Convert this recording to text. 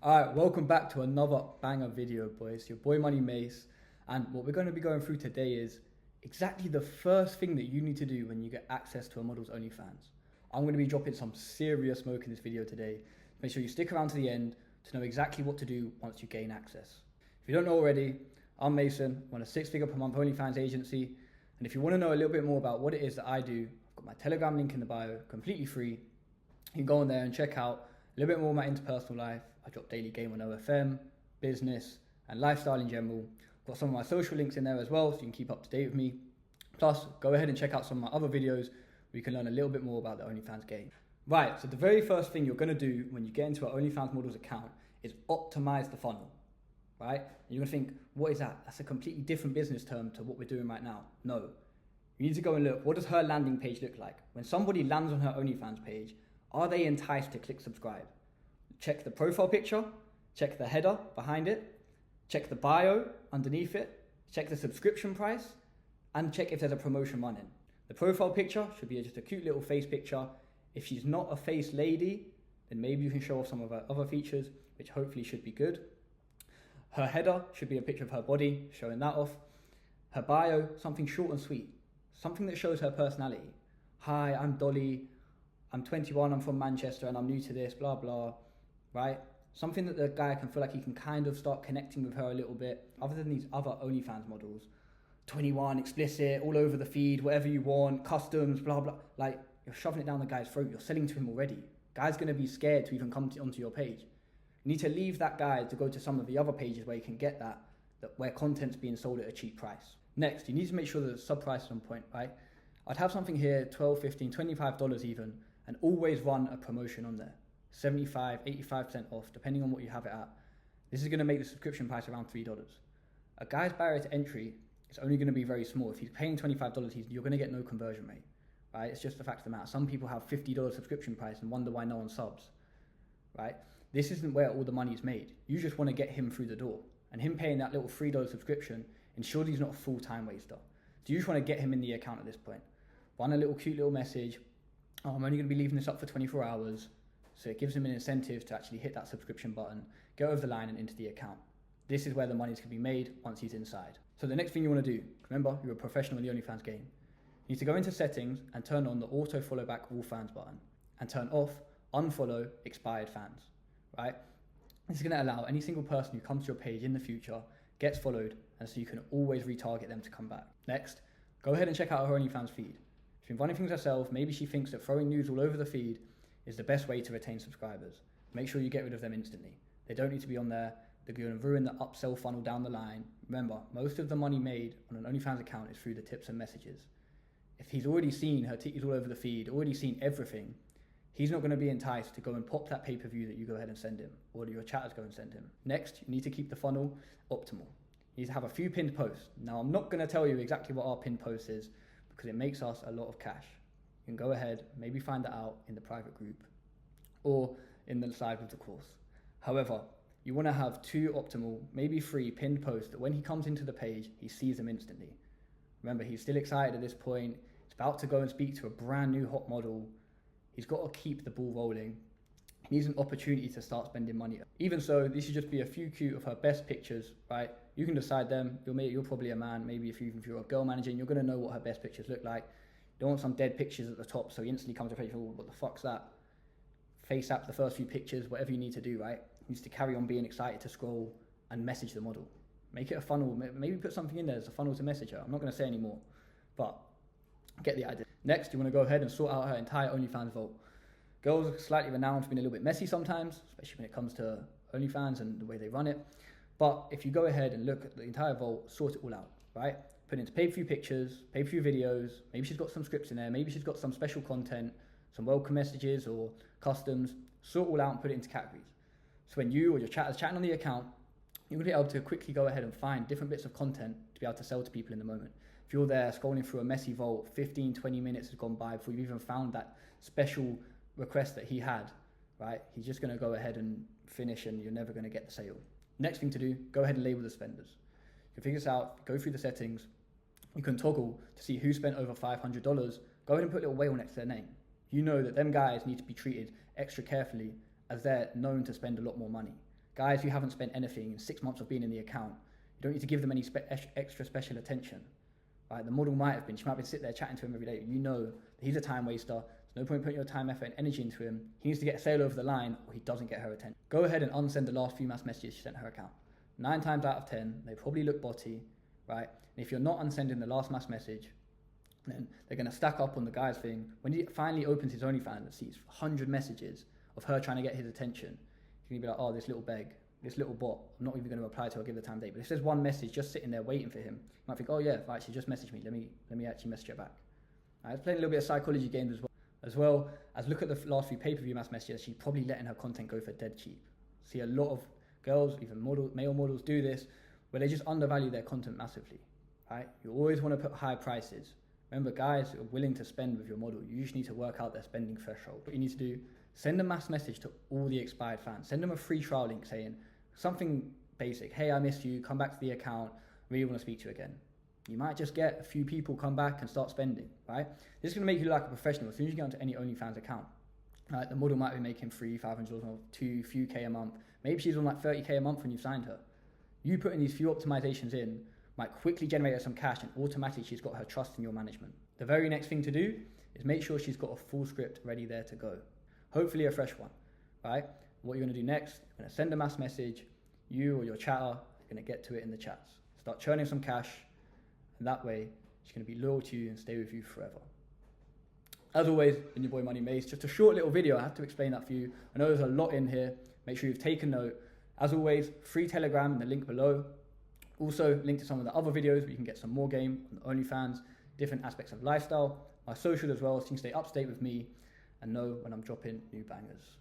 Alright, welcome back to another banger video, boys. Your boy Money Mace, and what we're going to be going through today is exactly the first thing that you need to do when you get access to a model's OnlyFans. I'm going to be dropping some serious smoke in this video today. Make sure you stick around to the end to know exactly what to do once you gain access. If you don't know already, I'm Mason, I'm a 6-figure per month OnlyFans agency, and if you want to know a little bit more about what it is that I do, I've got my Telegram link in the bio, completely free. You can go on there and check out a little bit more of my interpersonal life. I drop daily game on OFM, business, and lifestyle in general. Got some of my social links in there as well, so you can keep up to date with me. Plus, go ahead and check out some of my other videos where you can learn a little bit more about the OnlyFans game. Right, so the very first thing you're going to do when you get into an OnlyFans model's account is optimize the funnel, right? And you're going to think, what is that? That's a completely different business term to what we're doing right now. No. You need to go and look, what does her landing page look like? When somebody lands on her OnlyFans page, are they enticed to click subscribe? Check the profile picture, check the header behind it, check the bio underneath it, check the subscription price, and check if there's a promotion running. The profile picture should be just a cute little face picture. If she's not a face lady, then maybe you can show off some of her other features, which hopefully should be good. Her header should be a picture of her body, showing that off. Her bio, something short and sweet, something that shows her personality. Hi, I'm Dolly, I'm 21, I'm from Manchester, and I'm new to this, blah, blah. Right? Something that the guy can feel like he can kind of start connecting with her a little bit. Other than these other OnlyFans models, 21, explicit, all over the feed, whatever you want, customs, blah, blah. Like, you're shoving it down the guy's throat. You're selling to him already. Guy's going to be scared to even come onto your page. You need to leave that guy to go to some of the other pages where you can get that where content's being sold at a cheap price. Next, you need to make sure that the sub price is on point, right? I'd have something here, $12, $15, $25 even, and always run a promotion on there. 75, 85% off, depending on what you have it at. This is going to make the subscription price around $3. A guy's barrier to entry is only going to be very small. If he's paying $25, you're going to get no conversion rate, right? It's just the fact of the matter. Some people have $50 subscription price and wonder why no one subs, right? This isn't where all the money is made. You just want to get him through the door, and him paying that little $3 subscription ensures he's not a full-time waster. So you just want to get him in the account at this point. Run a little cute little message. Oh, I'm only going to be leaving this up for 24 hours. So it gives him an incentive to actually hit that subscription button, go over the line and into the account. This is where the money's going to be made once he's inside. So the next thing you want to do, remember, you're a professional in the OnlyFans game. You need to go into settings and turn on the auto follow back all fans button and turn off unfollow expired fans, right? This is going to allow any single person who comes to your page in the future, gets followed, and so you can always retarget them to come back. Next, go ahead and check out her OnlyFans feed. She's been running things herself. Maybe she thinks that throwing news all over the feed is the best way to retain subscribers. Make sure you get rid of them instantly. They don't need to be on there. They're going to ruin the upsell funnel down the line. Remember, most of the money made on an OnlyFans account is through the tips and messages. If he's already seen her titties all over the feed, already seen everything, he's not going to be enticed to go and pop that pay-per-view that you go ahead and send him, or that your chatters go and send him. Next, you need to keep the funnel optimal. You need to have a few pinned posts. Now, I'm not going to tell you exactly what our pinned post is because it makes us a lot of cash. You can go ahead, maybe find that out in the private group or in the side of the course. However, you want to have 2 optimal, maybe 3 pinned posts that when he comes into the page, he sees them instantly. Remember, he's still excited at this point. He's about to go and speak to a brand new hot model. He's got to keep the ball rolling. He needs an opportunity to start spending money. Even so, this should just be a few cute of her best pictures, right? You can decide them. You're probably a man. Maybe if you're a girl managing, you're going to know what her best pictures look like. You don't want some dead pictures at the top, so he instantly comes to a page, oh, what the fuck's that? Face app the first few pictures, whatever you need to do, right? He needs to carry on being excited to scroll and message the model. Make it a funnel. Maybe put something in there as a funnel to message her. I'm not going to say any more, but get the idea. Next, you want to go ahead and sort out her entire OnlyFans vault. Girls are slightly renowned for being a little bit messy sometimes, especially when it comes to OnlyFans and the way they run it. But if you go ahead and look at the entire vault, sort it all out, right? Put into pay-per-view pictures, pay-per-view videos. Maybe she's got some scripts in there. Maybe she's got some special content, some welcome messages or customs. Sort it all out and put it into categories. So when you or your chatter's chatting on the account, you're going to be able to quickly go ahead and find different bits of content to be able to sell to people in the moment. If you're there scrolling through a messy vault, 15, 20 minutes has gone by before you've even found that special request that he had, right? He's just going to go ahead and finish and you're never going to get the sale. Next thing to do, go ahead and label the spenders. You can figure this out, go through the settings. You can toggle to see who spent over $500. Go ahead and put a little whale next to their name. You know that them guys need to be treated extra carefully as they're known to spend a lot more money. Guys who haven't spent anything in 6 months of being in the account, you don't need to give them any extra special attention. Right? The model might have been, she might have been sitting there chatting to him every day. You know that he's a time waster. There's no point putting your time, effort, and energy into him. He needs to get a sale over the line or he doesn't get her attention. Go ahead and unsend the last few mass messages she sent her account. 9 times out of 10, they probably look botty, right? And if you're not unsending the last mass message, then they're going to stack up on the guy's thing. When he finally opens his OnlyFans and sees 100 messages of her trying to get his attention, he's going to be like, oh, this little beg, this little bot, I'm not even going to reply to her, give the time date. But if there's one message just sitting there waiting for him, you might think, oh yeah, right, she just messaged me, let me actually message her back. Let's play a little bit of psychology games as well as look at the last few pay-per-view mass messages. She's probably letting her content go for dead cheap. See a lot of girls, even male models do this, where they just undervalue their content massively, right? You always want to put high prices. Remember, guys who are willing to spend with your model, you usually need to work out their spending threshold. What you need to do, send a mass message to all the expired fans. Send them a free trial link saying something basic. Hey, I missed you. Come back to the account. Really want to speak to you again. You might just get a few people come back and start spending, right? This is going to make you look like a professional. As soon as you get onto any OnlyFans account, right, the model might be making $300, $500, or $2 few K a month. Maybe she's on like 30K a month when you've signed her. You putting these few optimizations in might quickly generate her some cash, and automatically she's got her trust in your management. The very next thing to do is make sure she's got a full script ready there to go. Hopefully a fresh one, right? What you're going to do next, you're going to send a mass message. You or your chatter are going to get to it in the chats. Start churning some cash, and that way she's going to be loyal to you and stay with you forever. As always, been your boy Money Mace. Just a short little video. I have to explain that for you. I know there's a lot in here. Make sure you've taken note. As always, free Telegram in the link below. Also, link to some of the other videos where you can get some more game on OnlyFans, different aspects of lifestyle, my social as well, so you can stay up to date with me and know when I'm dropping new bangers.